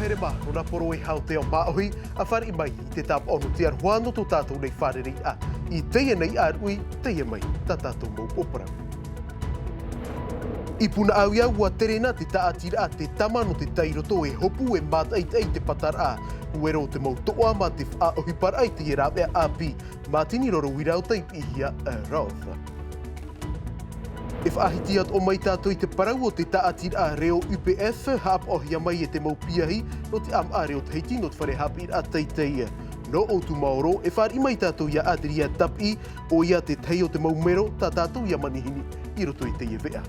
here ma, ona poro e hao te o maohi, a whare mai I te tap ono te arhuano tō tātou nei whare rei a. I teia nei arui, teia mai, tā tātou mau opera. I puna au ia ua terena te taatira a te tamano te tairoto e hopu e mātai te patara a. Uero te mau toa ma te whaohi parai te e rapea api. Mātini roro wirau taipi hia a rauwha. E whaahiti at o mai tātou I te parau o te taatira a reo UPF, haap ohia mai e te mau piahi, no te am a reo teiti no te whare hapi a teiteia. No o tu maoro, e whare mai tātou ia adria tapi, o ia te tei o te mau mero, tā tātou ia manihini, I roto I te ia vea.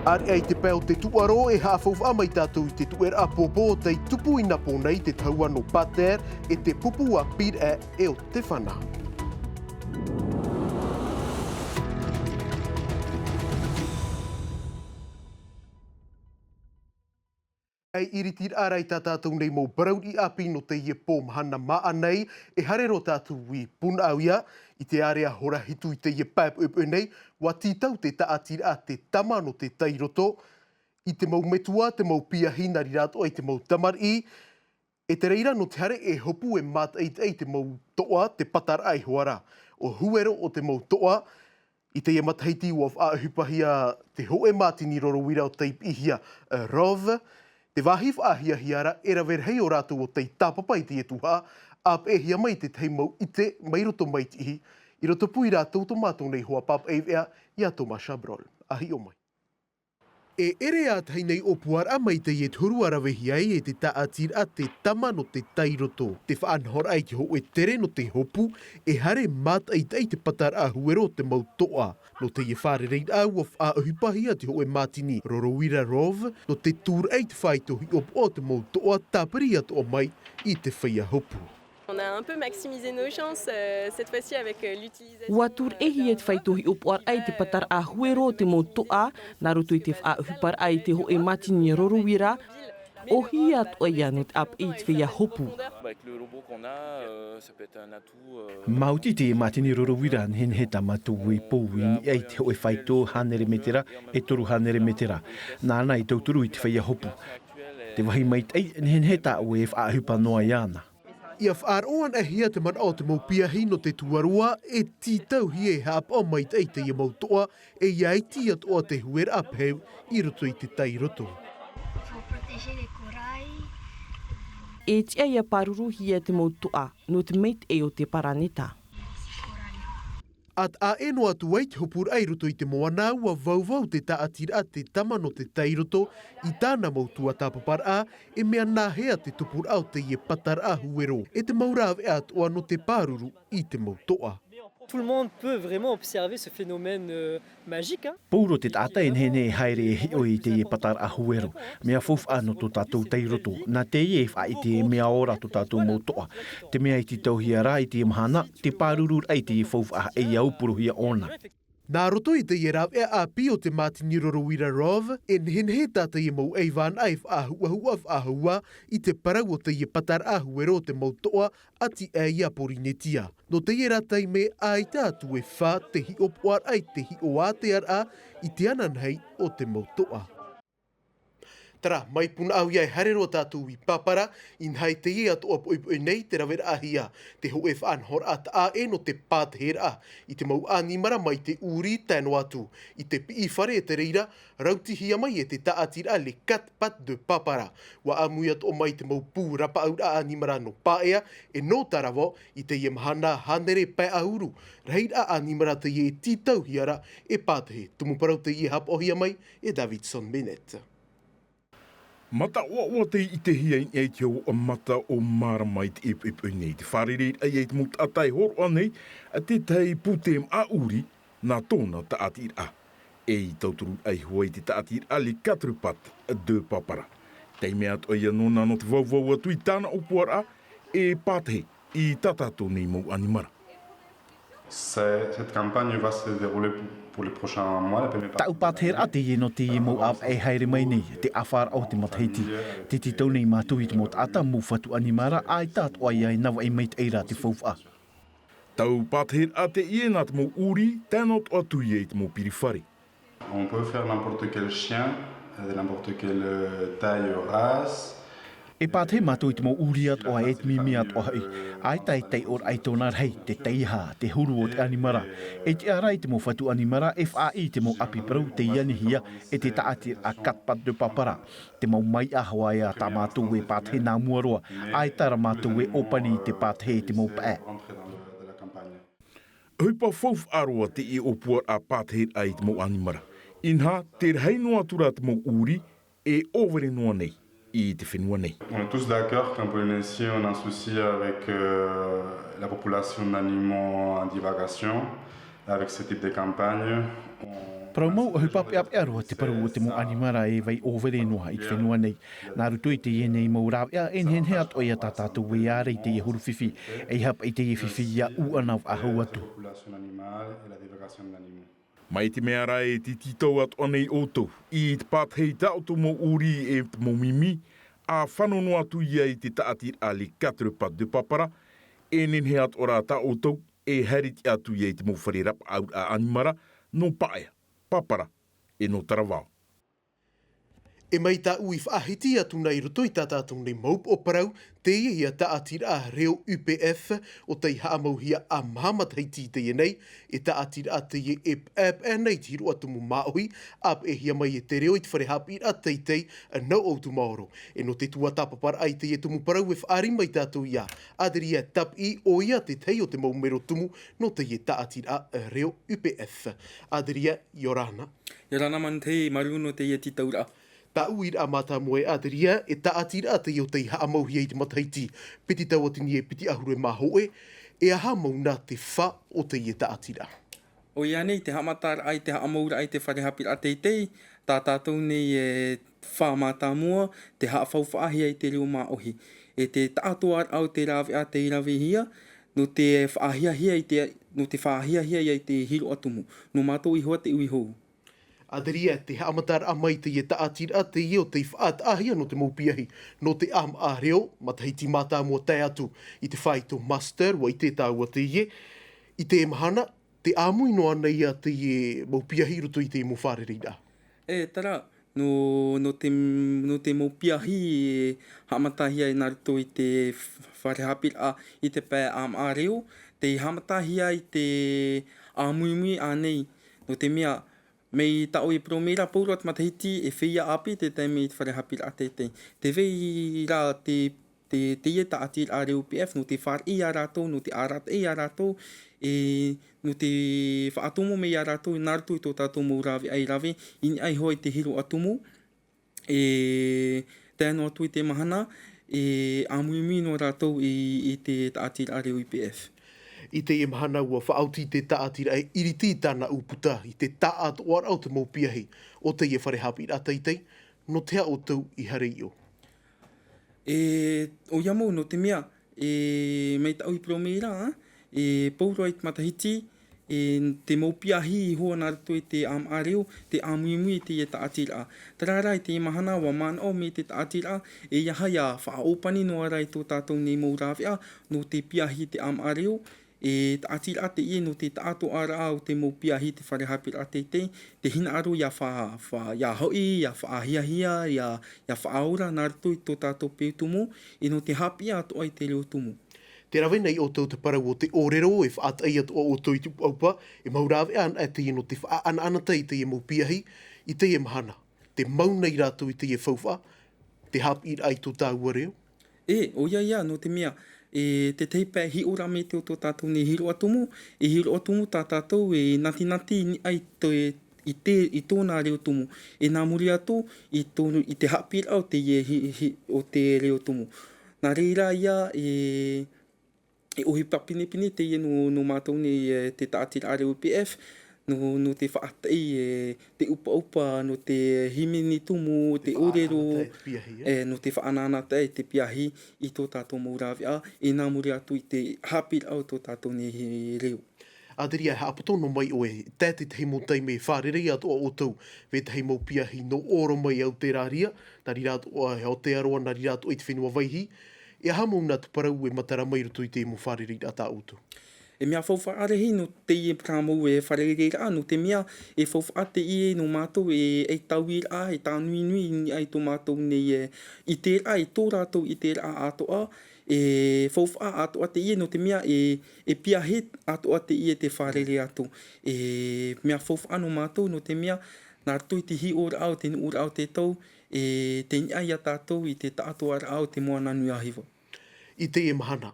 Ari ai te pēo te tuaro e hawhau amai tātou I te tuer a popo tei tupu I napo nei te taua no pater e te pupu a pir e o te whana. Ai iritir arai tā tātou nei mō brauri api no te ie pōm hana maa nei e harero tātou I puna au ia I te area hora hitu I te ie pāp upu nei wa tītau te taatira a te tama no te tairoto I te mau metua, te mau piahi nari rātou ai te mau tamari e te reira no te hare e hopu e mātai te mau toa te patara ai hoara o huero o te mau toa I te ie mataiti ua whaahupahia te hoe mātini roro wirau teipihia rov Te wahif ahia hiara e rawerhei o rātou o tei tāpapa I te etuha, ap e hia mai te tei mau ite mai roto mai tihi, I roto pui rātou to mātou nei hoa pap eivea I ato Masha Brol. Ahi o mai. E ere a tei nei o puara mai te ie turu arawehi ai e te taatira a te tama no te tairoto. Te whaanhora ai ki ho e tere no te hopu e hare mātai tei te patara a huero te mau toa. No te ie whare rei au of a ahupahia te ho e mātini Rorowira Rov no te tūr ei te whaitohi o te mau toa tāpiri ato o mai I te whaia hopu. On a un peu maximisé nos chances cette fois-ci avec l'utilisation. Watur ehi e te whaitohi upuar ai te patar a huero te mo toa, nā roto I te whaahupar ai te ho e matini Rorowira, o hi atu ai anu te ap I te whea hopu. Mauti te matini Rorowira hen he tamatu I pouin ai te ho e whaito hanere metera e toru hanere metera. Nāna I tauturu I te whea hopu. Te wahi mai ai hen he ta o e whaahupa noa iana. Ia whaaroan e hia te man o te mau piahi no te tuarua e titau hi e hap o mai te ia mau toa e iai ti atoa te huer apeu I roto I te tairoto. E tia ia paruru hi e te mau toa no te meit e o te paraneta. At a eno atu ai te hopur ai roto I te moana ua vauvau te taatira a te tama no te tairoto I tāna mautua tāpapara e mea nāhea te tupur au te ie patara a huero e te maurave atoa no te pāruru I te mautoa. Tout le monde peut vraiment observer ce phénomène magique. Pouro te tata e nene haere e hio I te ie patara a huero. Mea fof ano to tātou teiroto. Nā te ie whai te mea ora to tātou mautoa. Te mea I te tauhiara I te mahana, te pārurur ai te ie fof a e au puruhia ona. Nā roto I te ierau e a pio te mātini Rorowira Rov, e nhen he tāta I mau eivan ai whaahua I te parau o te ie patar ahuero te mautoa ati e ia porinetia. No te ieratai me ai tātu e whā te hi o puar ai te hi o ātear a I te ananhei o te mautoa. Tara, mai puna au iai harero tātou I papara, in hai te ia to opo nei te rawera ahia, te ho e whaanhor at a e no te pātehera a, I te mau animara mai te uri tēno atu, I te pi whare e te reira, rautihia mai e te taatira le katpat de papara, wa amui at o mai te mau pū rapa au a animara no paea, e no tarawo I te ie mahana hanere pai ahuru, reid a animara te ie titau hiara e pātehe, tumuparau te ie hap ohia mai e Davidson Bennett. Mata o te I te hia I te o mata o mara mai te epu nei. Te wharere ai te mut atai horo anei, a te tei putem a uri, nā tōna taatir a. E I tauturu ai huai te taatir a le katrupat de papara. Tei mea atu ai anona no te vauvau atu I tāna o puara e pātehe I tatato nei mau animara. Cette campagne va se dérouler pour les prochains mois. Tau pāther a te ie no te ie mau ap e haere mai nei, te awhara au te mataiti. Te titau nei mātui te mot ata mou fatu animara ai tāt oai ai nawa e meit eira te faufa. Tau pāther a te ie nā te mau uri, tēnot atu ie te mau pirifari. On peut faire n'importe quel chien de n'importe quelle taille ou race. E pāte mātou i te mō uriat o aet mimi at o hai. Ai tai tai or ai tōna rei, te teiha, te huru o te animara. E te arai te mō whatu animara, FAI te mō api parau te iani hia, e te taatir a katpat de papara. Te mō mai ahawai a tā mātou e pāte nā muaroa, ai tara mātou e opani te pāte te mō pā. Hui pa fouf aroa te e opuar a pātehir ai te mō animara. Inha, te rei noa tura te mō uri, e overe noa nei. I te whenua nei. On est tous d'accord qu'en Polynésie, on a un souci avec la population d'animaux en divagation, avec ce type de campagne. Parau mau hui pape ape aroa te parau o te mō animara e vai overe noa i te whenua nei. Nā rutu i te ienei mau rāw ea enhen he atoa ia tātātou e are i te huru whiwhi. E hap i te whiwhi ia uanaw a hau atu. Mai te mea rai e ti titau at onei oto, i te pāthei tau to mō uri e mō mimi, a whanono atu ia i te taatir a le 4 pat de papara, e nenhe at ora ta oto, e harit atu ia i te mō wharerap au a animara, no paea, papara, e no tarawao. E mai tā ui whaahiti atu nei roto i tātātou nei maup o parau, te ia taatira a reo UPF o tei haamauhia a mahamathaiti te nei, e taatira a te e e nei tiro atu mo maoi, ap e hia mai e te reo i te wharehapi a teitei a nau au tu maoro. E no te tua tapapara ai te e tumu parau e whaari mai tātou ia, adri e tap i o ia te tei o te maumero tumu no te e taatira a reo UPF. Adri e Yorana. Yorana man te maruno te e titaura. Ta uir a mata moe ateria e taatira te o tei haamauhia i te mataiti. Piti tau atini e piti ahuru e mahoe, e aha mauna te wha o te e taatira. O ia nei, te hamatar ai te haamaura ai te wharehapir a teitei, tā tātou nei e wha mata mua, te haafauwhaahi ai te reo maohi. E te tātoar au te rawe a te irawe hia, no te whaahia hia i te hiro atumu. No mātou i hoa te ui hou. Aderia te haamatar a mai te e taatira te i o te whaat ahia no te maupiahi, no te am a reo, matahiti mata mua tai atu i te whai to master wa i te tāua te ie, i te mahana, te amui noa nei a te e maupiahi roto i te mo wharereira. E tara, no te maupiahi e haamatahi ai naruto i te wharehapir a i te pē am a reo, te haamatahi ai te amuimui a nei, no te mea, mei tau i promera paurat matahiti e whia api te taimi i te wharehapir a teitei. Te vei rā te ie taatir a reo PF, no te whar i a rātou, no te arat i a rātou, no te whaatomo mei a rātou, naruto i tō tātou mou rawe ai rawe, ini ai hoi te hiro atumu, tēno atu i te mahana, amuimi no rātou i te taatir a reo PF. I te e mahana ua whaauti te taatira e iriti tāna uputa i te taat oar au te maupiahi o te e wharehapi a teitei, no te o tau i hare i o. O iamo no te mea, mei tau i promera, paura i te matahiti, te maupiahi i hoa nā rato i te am areo, te amuimui te e taatira. Tarara i te mahana wa man o me te taatira, e iaha ia whaopani no ara i tō tātou nei mou rāwea, no te piahi te am areo, e taatira te ie no te taato ara au te maupiahi te wharehapir a teitei, te hina aro ia ia hoi, ia whaahiahia, ia whaaura nā rato i tō tātou pētumu, e no te hapi ato ai te reo tumu. Te rawe nei o tau te parau o te orero e whaat ai ato o tau i tupu aupa, e maurawe an e te no te whaananata i te e maupiahi, i te e mahana. Te mauna i rātou i te e whauwha, te hapi ai tō tāua reo. O ia, no te mea, te teipē hi ora me te o tō tātou ne hiro atumu, e hiro atumu tā tātou e nati ni ai i tōna reo tumu. E nā muri ato i te hapir au te o te reo tumu. Nā reira ia e ohi papinipini te ie no mātou ne te tātira a reo PF, no te whaatei, te upa, no te himini tumu, te orero, no te whaananata te piahi i tō tātou maurawe e nā muri atu i te hapir au tō tātou ne reo. Aderia, haapoto no mai oe, tēte te heimo teime whārerei atu o tau, ve te heimo piahi no oro mai au te rāria, nari rātu o heo te aroa, nari rātu o i te whenua vaihi, e hamau nā tu parau e matara mai rutu i te heimo whārerei a tā utu. E mea whauwhaare hi no te i e pramo e wharereira no te mea e whauwhaate i e no mātou e tauir a e tā nui nui ni ai tō mātou nei i te a e tō rātou i te a atoa e whauwha atoa te i e no te mea e pia he atoa te i e te wharere atu e mea whauwha no mātou no te mea nā tui te hi ora au te nu ora au te tau e te ni ai a tātou i te tātua au te moana nui ahiwa. I te e mahana,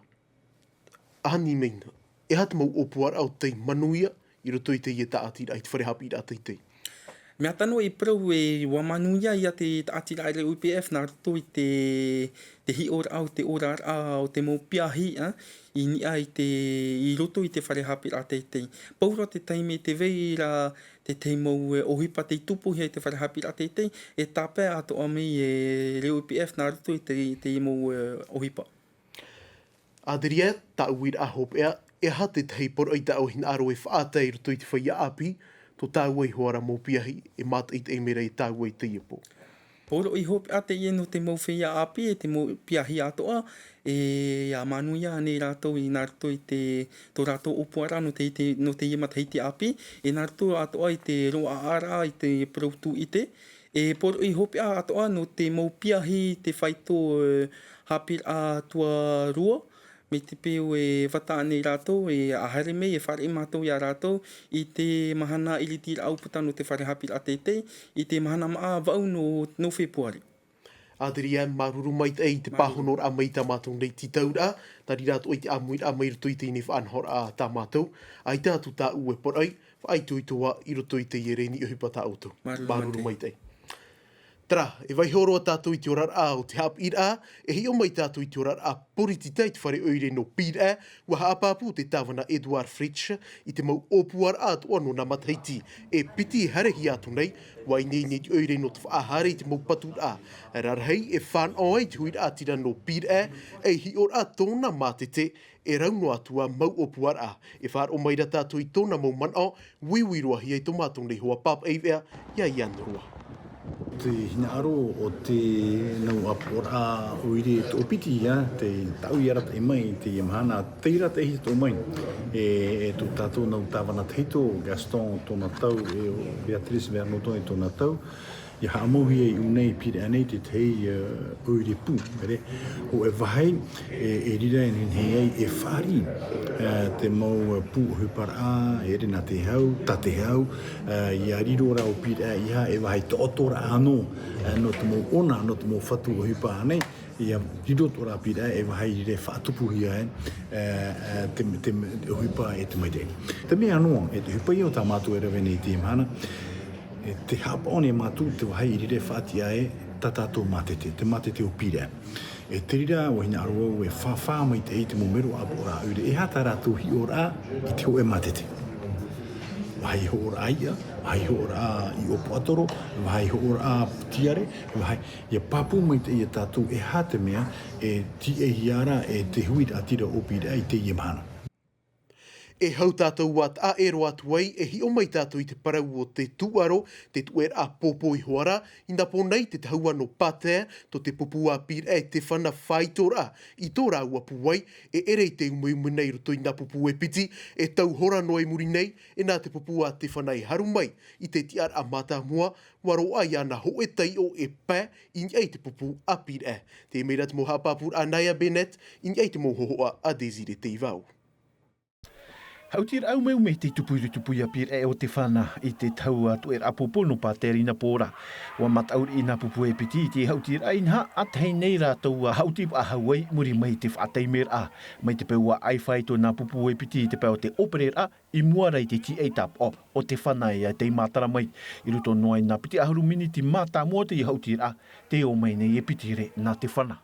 ahani meina, e hata mau opuar au te manuia i roto i te i e taatira i te wharehapi i rata i te. Mea tano e prau e wamanuia i a te taatira i UPF nā roto i te hi ora au te ora au te mau piahi i ni ai i roto i te wharehapi rata i te. Paura te taime te vei ra te te mau ohipa te tupu hei te wharehapi rata i te e tāpea ato ame e UPF nā roto i te mau ohipa. Aderia, ta uir a hop e hate te hei por ai ta au hin aro e whaatei roto i te whaia api, to tāua i hoara mō piahi e mata i te emera i tāua i te iapo. Poro i hop ate i no te mau whia api e te mau piahi atoa e a manuia ane rātou i nā rato i te tō rātou opuara no te iemata hei te api e nā rato atoa i te roa ara i te prautu i te. E poro i hop atoa no te mau piahi te whaito hapir a tua rua. Me te peo e wata ane rātou e ahare mei e whare mātou i a rātou i te mahana iritira auputa no te wharehapi a te i te mahana maa vau no Februari. Aderia, maruru mai te ei te pāhonor a mai tā mātou nei titaura, tari rātou i te amuir a mai roto i te inif anhor a tā mātou, ai tātu tā ue por ai, whai tui toa i roto i te iereni i hupa tā auto. Maruru mai te ei. Tra, e vai horo a tātou i te orar a o te hap ira, e hi o mai tātou i te orar a poriti tei te whare oire no pira, ua haapapu te tāwana Edward Fritsch i te mau opuar a toa no na mataiti, e piti e harehi atu nei, wai nei nei te oire no te whaahare i te mau patur a. Rarhei e whan oai te huir a tira no pira, e hi or a tōna mātete, e rauno atua mau opuar a. E whar o mai ra tātou i tōna mau mana, wiwirua hi ei tō mātou nei hoa pap eivea, ia i anrua. Te hina aro o te nau apora oire te opiti te tau i arata e mai te iamahana teira te hito mai e tu tātou nau tāwana teito Gaston tōna tau e o Beatrice Vernoton e tōna tau i haamohi e unei pire anei te tei oire pū o e wahai e rira e hei e whari te mau pū hupara e rena te hau, ta te hau i a rirora o pire iha e wahai te otora anō no te mau ona, no te mau whatu o hupa anei i a rirotora pire e wahai rire whaatupuhi te hupa e te maite. Te mea anō e te hupa i o tā mātu e rawe nei te imahana e te hapa one mātu te wahai i rire whaatia e tātātou mātete, te mātete o pire. E te rira o hina aroa e whawha mai te hei te momero a ora ure e hata rātou hi ora i te ho e mātete. Wahai ho ora aia, wahai ho ora i opo atoro, wahai ho ora tiare, wahai ia papu mai te ia tātou e hate mea e ti e hiara e te huit atira o pire i te ia mahana. E hau tātou wat a ero atu ai, e hi o mai tātou i te parau o te tuaro, te tuer a popo i hoara, i nā pōnei te haua no patea, to te popu a pir e te whana whaitora, i tō rā ua puai, e ere i te umuimu nei roto i nā popu e piti, e tau hora no e muri nei, e nā te popu a te whana i haru mai, i te tiar a mata mua, waro ai ana ho e tai o e pē, i ei te popu a pir e. Te mera te moha papur a Naya Bennett, i ei te mohoa a Desire Teivau. Hautir au meu me te tupu ia pir e o te whana i te tau atu e apopo no pāteri na pōra. Wa matauri i na pupu e piti i te hautir ainha at hei nei rātou a hautip a hauai muri mai te whaateimer a. Mai te peua ai whai tō na pupu e piti i te peo te operer a i mua rei te T8 o te whana e te mātara mai. I ruto noai na piti ahuru miniti mātā mua te i hautir a te o mai nei e piti re na te whana.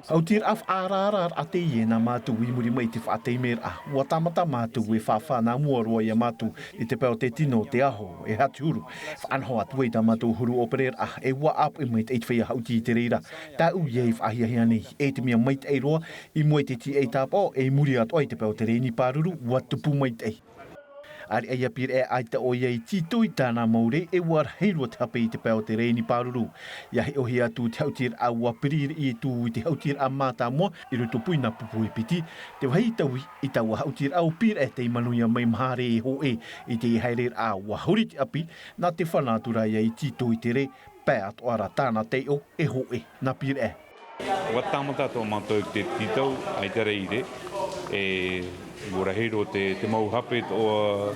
Hautir af ararar a te ie na mātu i muri mai te whaateimer a. Ua tamata mātu e whawha nā mua roa i a mātu i te peo te tino te aho e hati huru. Whanho atu e tā mātu huru operer a e ua ap i mai te eitwhia hauti i te reira. Tā u iei whahiahia nei e te mea mai te eiroa i mua te ti e tāpō e muri atu ai te peo te reini pāruru ua tupu mai te ei. Ari aia pir e aita o iei tito i tāna maure e war heirua te hape i te pēo te reini pāruru. Ia he ohi atu te hautir a wapiriri i tu i te hautir a māta moa i ruto puina pupu i piti. Te wahi taui i taua hautir au pir e te imanuia mai mahare e ho e i te heirer a wahuri te api na te whanātura iei tito i te re pē atu ara tāna te o e ho e na pir e. Wa tamata tō mātou te titau ai te reire e gora hero te mauhape o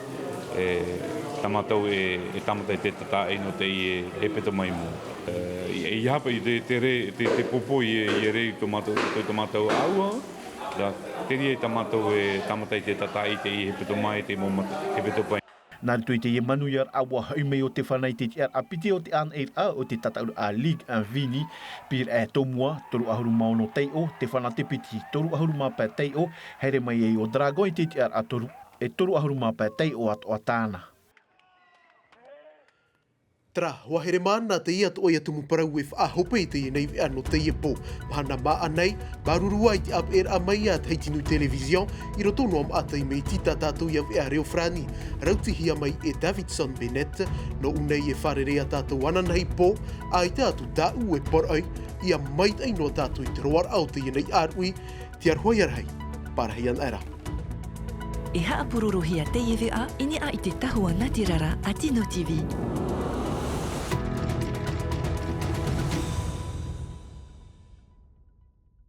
tamatau e tamata i te tata e no te e peto mai mo. I hapa i te popo i rei tomatau aua, da te ria i tamatau e tamata i te tata i te e peto mai te momata e peto pai. Nā tui te manu iar awa haumei o te whanai te tiar apiti o te an o te tatauru a League and Vini pir e tomua toru ahuru maono tei o te whanate piti toru ahuru mapē tei o here mai e o Dragon i te tiar a toru e toru ahuru mapē tei o ato a tāna. Tra, wahere mana te ia toia tumu parau e whaahope i te nei ano te ia po. Mahana maa nei, marurua i te ap a mai a teitinu television, i roto no am atai mei tita tātou ia vea reo frani. Rauti hia mai e Davidson Bennett, no unei e wharerea tātou ananei po, a i tātou tāu e porai, ia mai tai no tātou i te roar au te ia nei arui, te arhoi arhei, parahian era. E haa pururuhia te iwi a, ini a i te tahua Natirara a Tino TV.